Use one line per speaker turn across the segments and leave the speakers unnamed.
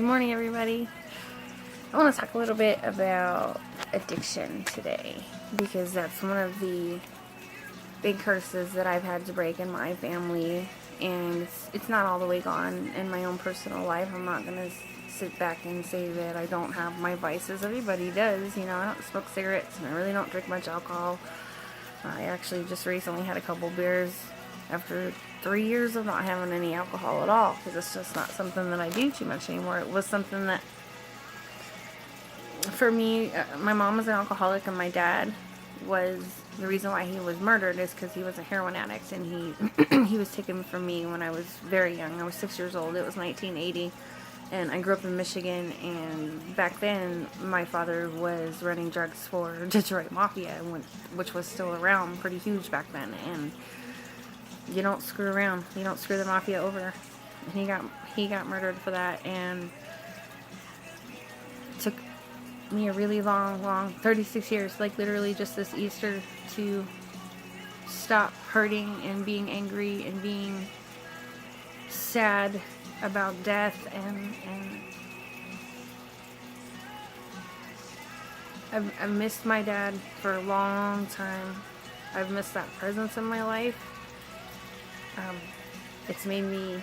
Good morning, everybody. I want to talk a little bit about addiction today because that's one of the big curses that I've had to break in my family, and it's not all the way gone in my own personal life. I'm not going to sit back and say that I don't have my vices. Everybody does, I don't smoke cigarettes and I really don't drink much alcohol. I actually just recently had a couple beers after 3 years of not having any alcohol at all, because it's just not something that I do too much anymore. It was something that, for me, my mom was an alcoholic, and my dad was, the reason why he was murdered is because he was a heroin addict, and he was taken from me when I was very young. I was 6 years old. It was 1980, and I grew up in Michigan, and back then my father was running drugs for Detroit Mafia, which was still around, pretty huge back then, and you don't screw around. You don't screw the mafia over. And he got murdered for that, and it took me a really long 36 years, like literally just this Easter, to stop hurting and being angry and being sad about death, and I've missed my dad for a long time. I've missed that presence in my life. It's made me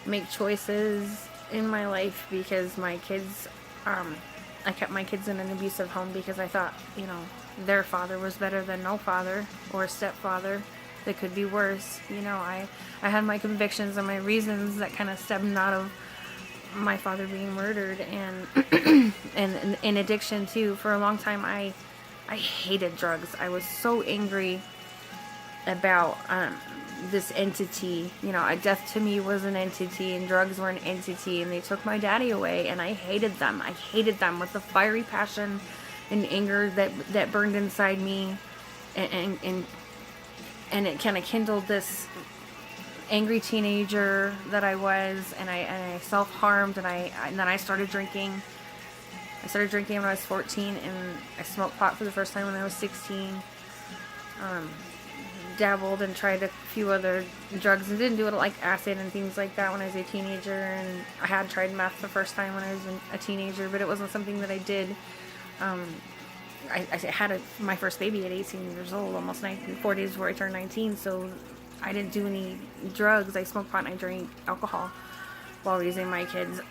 make choices in my life because my kids, I kept my kids in an abusive home because I thought, their father was better than no father or stepfather. That could be worse. I had my convictions and my reasons that kind of stemmed out of my father being murdered, and and in addiction too. For a long time, I hated drugs. I was so angry about this entity. Death to me was an entity, and drugs were an entity, and they took my daddy away, and I hated them. I hated them with a fiery passion and anger that burned inside me, and it kind of kindled this angry teenager that I was, and I self-harmed, and then I started drinking. I started drinking when I was 14, and I smoked pot for the first time when I was 16. Dabbled and tried a few other drugs and didn't do it like acid and things like that when I was a teenager, and I had tried meth the first time when I was a teenager, but it wasn't something that I did. I had my first baby at 18 years old, almost 4 days before I turned 19, so I didn't do any drugs. I smoked pot and I drank alcohol while raising my kids.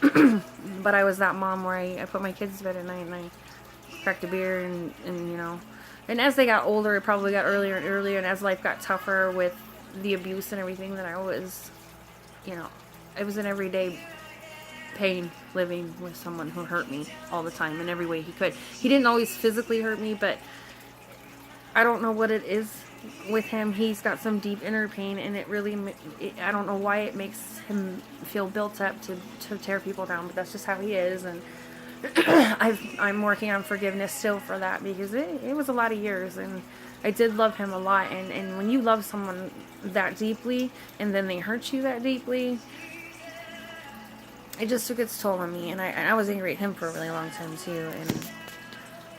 But I was that mom where I put my kids to bed at night and I cracked a beer, and and as they got older, it probably got earlier and earlier, and as life got tougher with the abuse and everything, that I was, it was an everyday pain living with someone who hurt me all the time in every way he could. He didn't always physically hurt me, but I don't know what it is with him. He's got some deep inner pain, and I don't know why it makes him feel built up to tear people down, but that's just how he is, and I'm working on forgiveness still for that, because it was a lot of years, and I did love him a lot, and when you love someone that deeply and then they hurt you that deeply, it just took its toll on me, and I was angry at him for a really long time too, and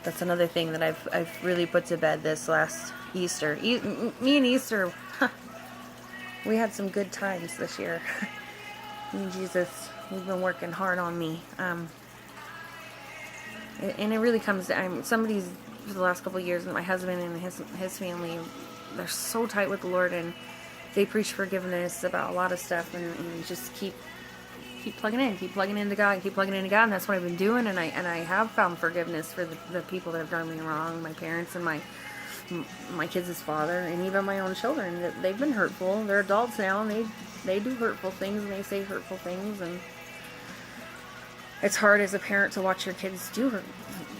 that's another thing that I've really put to bed this last Easter. Me and Easter, we had some good times this year. Me and Jesus, we've been working hard on me. And it really comes down, somebody's, for the last couple of years, my husband and his family, they're so tight with the Lord, and they preach forgiveness about a lot of stuff, and just keep plugging into God, and that's what I've been doing, and I have found forgiveness for the people that have done me wrong, my parents and my kids' father, and even my own children. They've been hurtful. They're adults now, and they do hurtful things, and they say hurtful things, and it's hard as a parent to watch your kids do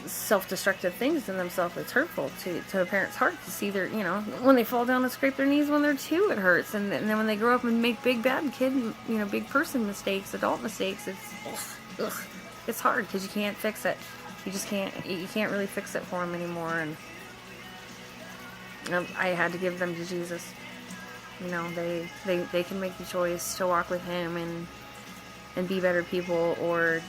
self-destructive things in themselves. It's hurtful to a parent's heart to see their, when they fall down and scrape their knees when they're 2, it hurts. And then when they grow up and make big bad big person mistakes, adult mistakes, it's hard because you can't fix it. You can't really fix it for them anymore. And I had to give them to Jesus. They can make the choice to walk with him and be better people, or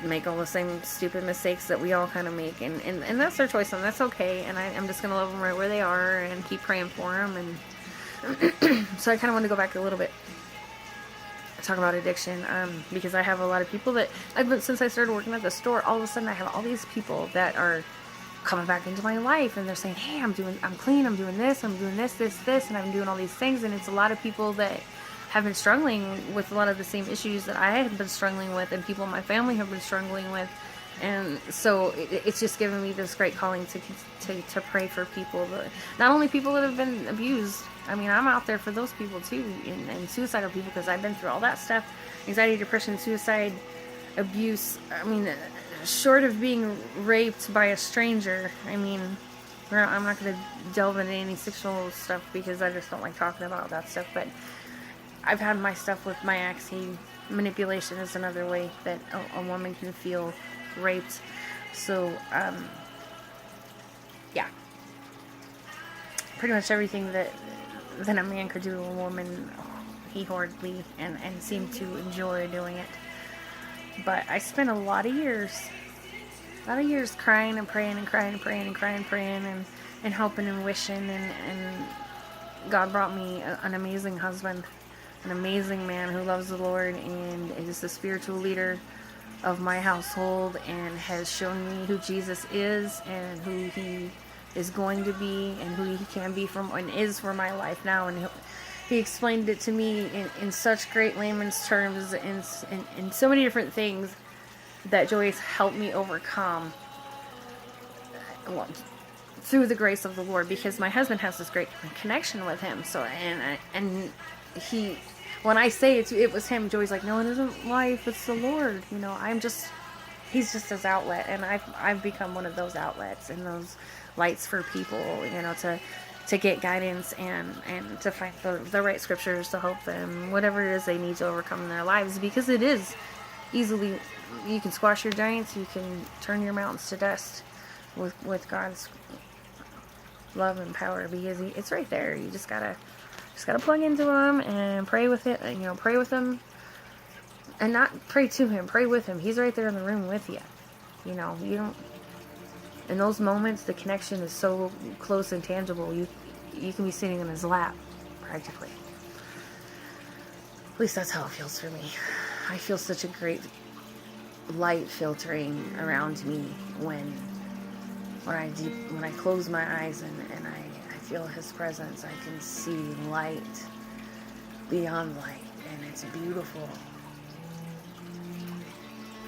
make all the same stupid mistakes that we all kind of make, and that's their choice, and that's okay, and I'm just gonna love them right where they are and keep praying for them. And so I kind of want to go back a little bit talk about addiction, because I have a lot of people that since I started working at the store, all of a sudden I have all these people that are coming back into my life, and they're saying, hey, I'm clean, I'm doing this, and I'm doing all these things. And it's a lot of people that have been struggling with a lot of the same issues that I have been struggling with, and people in my family have been struggling with. And so it's just given me this great calling to pray for people, not only people that have been abused. I mean, I'm out there for those people too, and suicidal people, because I've been through all that stuff: anxiety, depression, suicide, abuse. I mean, short of being raped by a stranger. I mean, I'm not going to delve into any sexual stuff because I just don't like talking about that stuff. But I've had my stuff with my ex. Manipulation is another way that a woman can feel raped. So, yeah. Pretty much everything that a man could do to a woman, he horribly and seemed to enjoy doing it. But I spent a lot of years crying and praying and crying and praying and crying and praying and hoping and wishing, and God brought me an amazing husband, an amazing man who loves the Lord and is the spiritual leader of my household, and has shown me who Jesus is and who he is going to be and who he can be and is for my life now. And he explained it to me in such great layman's terms, in so many different things that Joyce helped me overcome, well, through the grace of the Lord, because my husband has this great connection with him. So and he, when I say it was him, Joey's like, no, it isn't life, it's the Lord. You know, he's just his outlet, and I've become one of those outlets and those lights for people, you know, to get guidance and to find the right scriptures to help them, whatever it is they need to overcome in their lives, because it is easily, you can squash your giants, you can turn your mountains to dust with God's love and power, because it's right there. You just gotta plug into him and pray with it, you know, pray with him, and not pray to him, pray with him. He's right there in the room with you. You know, you don't, in those moments, the connection is so close and tangible. You can be sitting in his lap, practically. At least that's how it feels for me. I feel such a great light filtering around me when I close my eyes and I feel his presence. I can see light beyond light, and it's beautiful.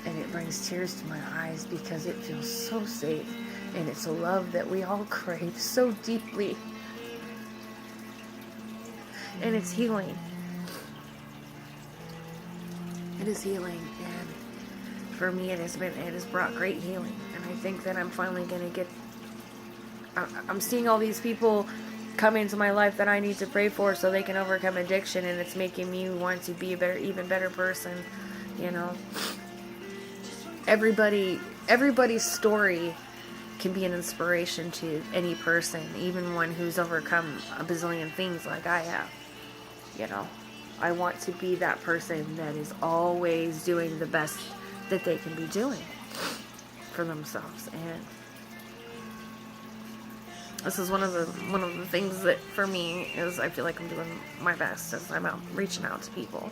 And it brings tears to my eyes because it feels so safe. And it's a love that we all crave so deeply. And it's healing. It is healing. And for me, it has brought great healing. And I think that I'm finally going to I'm seeing all these people come into my life that I need to pray for so they can overcome addiction. And it's making me want to be even better person. You know, everybody's story can be an inspiration to any person, even one who's overcome a bazillion things like I have. You know, I want to be that person that is always doing the best that they can be doing for themselves. And this is one of the things that for me is, I feel like I'm doing my best as I'm out reaching out to people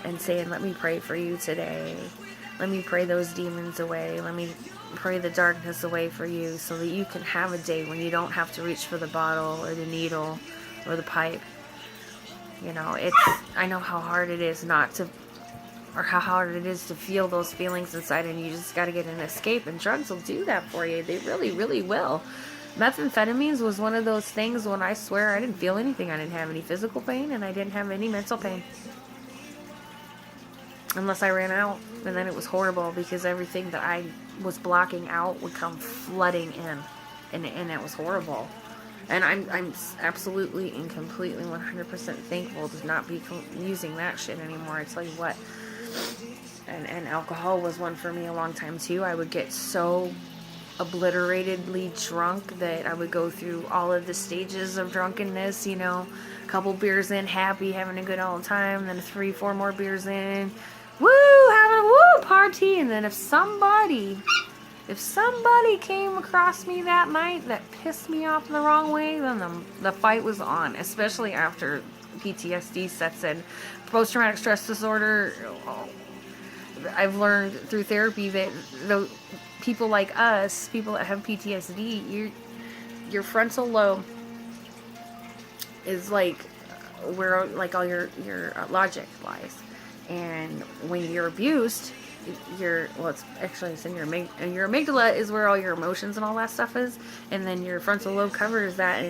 and saying, let me pray for you today. Let me pray those demons away. Let me pray the darkness away for you, so that you can have a day when you don't have to reach for the bottle or the needle or the pipe. You know, I know how hard it is how hard it is to feel those feelings inside, and you just got to get an escape, and drugs will do that for you. They really, really will. Methamphetamines was one of those things when I swear I didn't feel anything. I didn't have any physical pain, and I didn't have any mental pain. Unless I ran out, and then it was horrible because everything that I was blocking out would come flooding in, and it was horrible. And I'm absolutely and completely 100% thankful to not be using that shit anymore. I tell you what. And alcohol was one for me a long time too. I would get so obliteratedly drunk that I would go through all of the stages of drunkenness, you know, a couple beers in, happy, having a good old time, then 3-4 more beers in, woo, having a woo party. And then if somebody came across me that night that pissed me off the wrong way, then the fight was on, especially after PTSD sets in. Post-traumatic stress disorder, I've learned through therapy that the people like us, people that have PTSD, your frontal lobe is like where like all your logic lies. And when you're abused, it's actually it's in your amygdala is where all your emotions and all that stuff is, and then your frontal lobe covers that,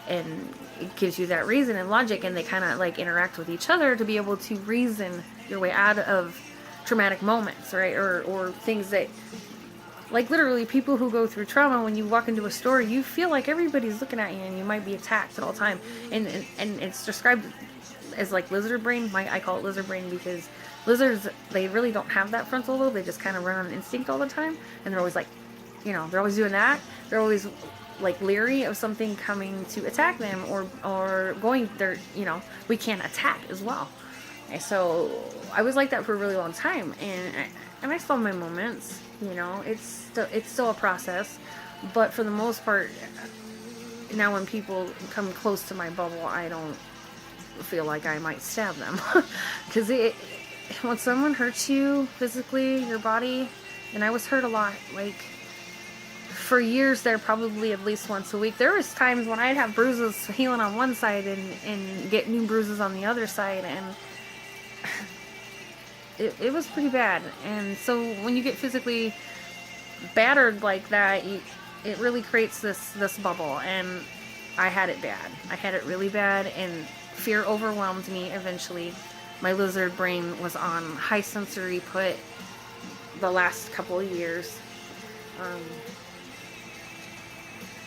and it gives you that reason and logic, and they kind of like interact with each other to be able to reason your way out of traumatic moments, right? Or things that, like, literally people who go through trauma, when you walk into a store, you feel like everybody's looking at you and you might be attacked at all time, and it's described as like lizard brain. I call it lizard brain because lizards, they really don't have that frontal lobe. They just kind of run on instinct all the time, and they're always like, they're always doing that. They're always like leery of something coming to attack them, or going there. We can't attack as well. And so I was like that for a really long time, and I still have my moments. It's still a process, but for the most part, now when people come close to my bubble, I don't feel like I might stab them, because when someone hurts you physically, your body, and I was hurt a lot, like for years there, probably at least once a week. There was times when I'd have bruises healing on one side and get new bruises on the other side, and it was pretty bad. And so when you get physically battered like that, it really creates this bubble, and I had it bad. I had it really bad, and fear overwhelmed me eventually. My lizard brain was on high sensory put the last couple of years.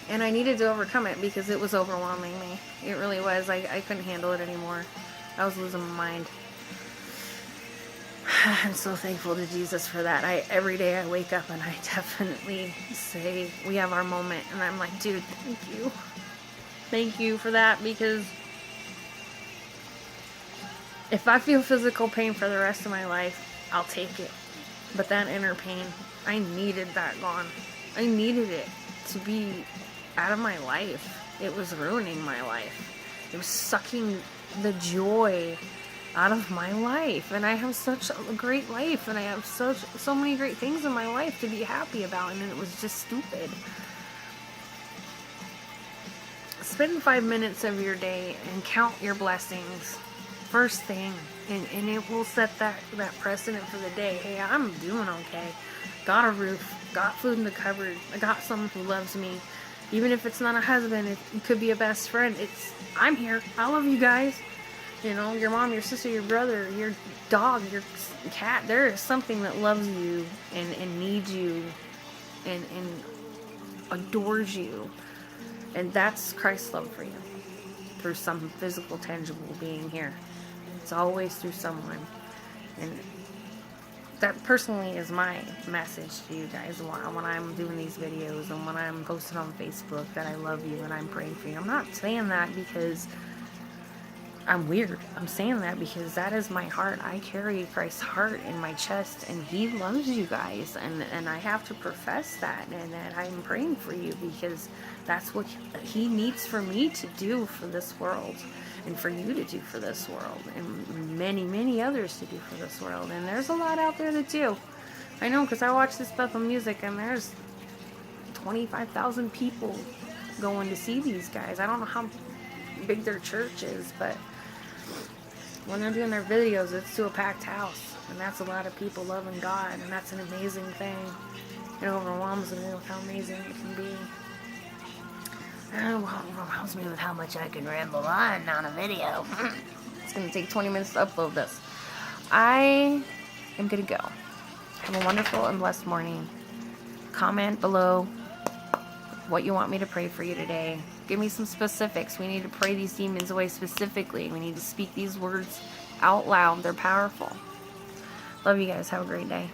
And I needed to overcome it because it was overwhelming me. It really was. I couldn't handle it anymore. I was losing my mind. I'm so thankful to Jesus for that. Every day I wake up and I definitely say, we have our moment. And I'm like, dude, thank you. Thank you for that, because if I feel physical pain for the rest of my life, I'll take it. But that inner pain, I needed that gone. I needed it to be out of my life. It was ruining my life. It was sucking the joy out of my life. And I have such a great life, and I have so many great things in my life to be happy about, and it was just stupid. Spend 5 minutes of your day and count your blessings first thing, and it will set that precedent for the day. Hey, I'm doing okay. Got a roof, got food in the cupboard, I got someone who loves me. Even if it's not a husband, it could be a best friend. I'm here. I love you guys. Your mom, your sister, your brother, your dog, your cat. There is something that loves you and needs you and adores you. And that's Christ's love for you, through some physical, tangible being here. It's always through someone. And that personally is my message to you guys when I'm doing these videos and when I'm posting on Facebook, that I love you and I'm praying for you. I'm not saying that because I'm weird. I'm saying that because that is my heart. I carry Christ's heart in my chest, and He loves you guys, and I have to profess that, and that I'm praying for you, because that's what He needs for me to do for this world, and for you to do for this world, and many, many others to do for this world. And there's a lot out there that do. I know, because I watch this Bethel Music, and there's 25,000 people going to see these guys. I don't know how big their church is, but when they're doing their videos, it's to a packed house, and that's a lot of people loving God, and that's an amazing thing. It overwhelms me with how amazing it can be. It overwhelms me with how much I can ramble on a video. It's going to take 20 minutes to upload this. I am going to go. Have a wonderful and blessed morning. Comment below what you want me to pray for you today. Give me some specifics. We need to pray these demons away specifically. We need to speak these words out loud. They're powerful. Love you guys. Have a great day.